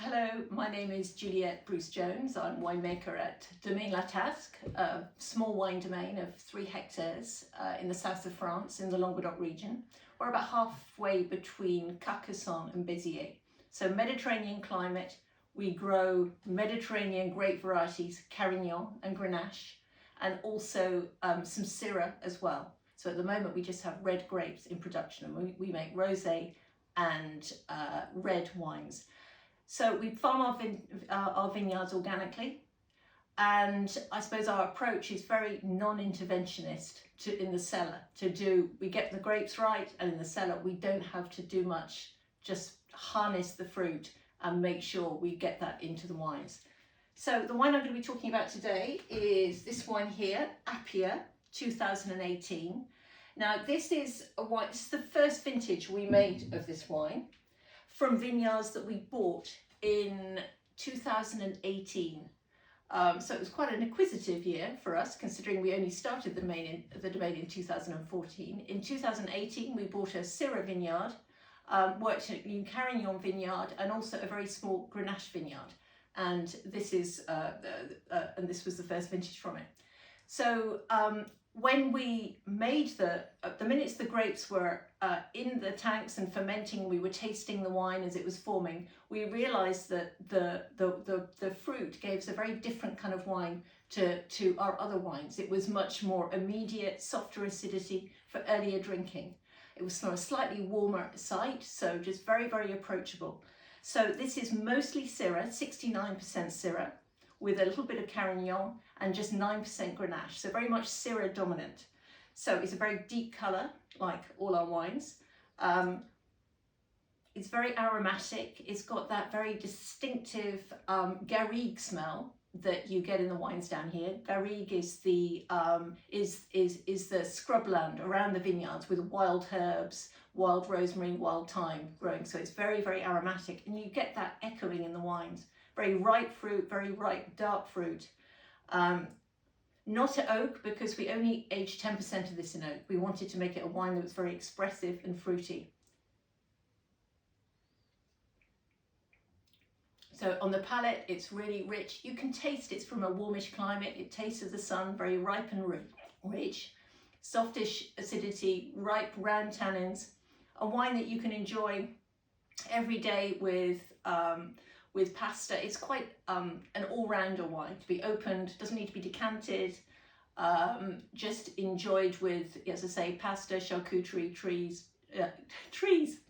Hello, my name is Juliet Bruce-Jones. I'm winemaker at Domaine La Tasque, a small wine domain of 3 hectares in the south of France in the Languedoc region. We're about halfway between Carcassonne and Béziers. So Mediterranean climate, we grow Mediterranean grape varieties, Carignan and Grenache, and also some Syrah as well. So at the moment we just have red grapes in production, and we make rosé and red wines. So we farm our vineyards organically, and I suppose our approach is very non-interventionist in the cellar. We get the grapes right, and in the cellar we don't have to do much, just harness the fruit and make sure we get that into the wines. So the wine I'm going to be talking about today is this wine here, Appia 2018. Now this is a wine, it's the first vintage we made of this wine, from vineyards that we bought in 2018. So it was quite an acquisitive year for us, considering we only started the domain in 2014. In 2018, we bought a Syrah vineyard, worked in Carignan vineyard, and also a very small Grenache vineyard. And this is this was the first vintage from it. So when we made the minutes the grapes were in the tanks and fermenting, we were tasting the wine as it was forming, we realized that the fruit gave us a very different kind of wine to our other wines. It was much more immediate, softer acidity for earlier drinking. It was from a slightly warmer site, so just very, very approachable. So this is mostly Syrah, 69% Syrah, with a little bit of Carignan and just 9% Grenache, so very much Syrah dominant. So it's a very deep colour, like all our wines. It's very aromatic. It's got that very distinctive garrigue smell that you get in the wines down here. Garrigue is the scrubland around the vineyards with wild herbs, wild rosemary, wild thyme growing. So it's very, very aromatic, and you get that echoing in the wines. Very ripe fruit, very ripe dark fruit. Not at oak, because we only aged 10% of this in oak. We wanted to make it a wine that was very expressive and fruity. So on the palate, it's really rich. You can taste it's from a warmish climate. It tastes of the sun, very ripe and rich. Softish acidity, ripe round tannins. A wine that you can enjoy every day with pasta. It's quite an all-rounder wine to be opened, doesn't need to be decanted, just enjoyed with, as I say, pasta, charcuterie,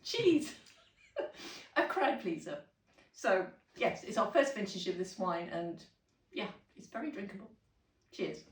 cheese, a crowd pleaser. So yes, it's our first vintage of this wine, and yeah, it's very drinkable. Cheers.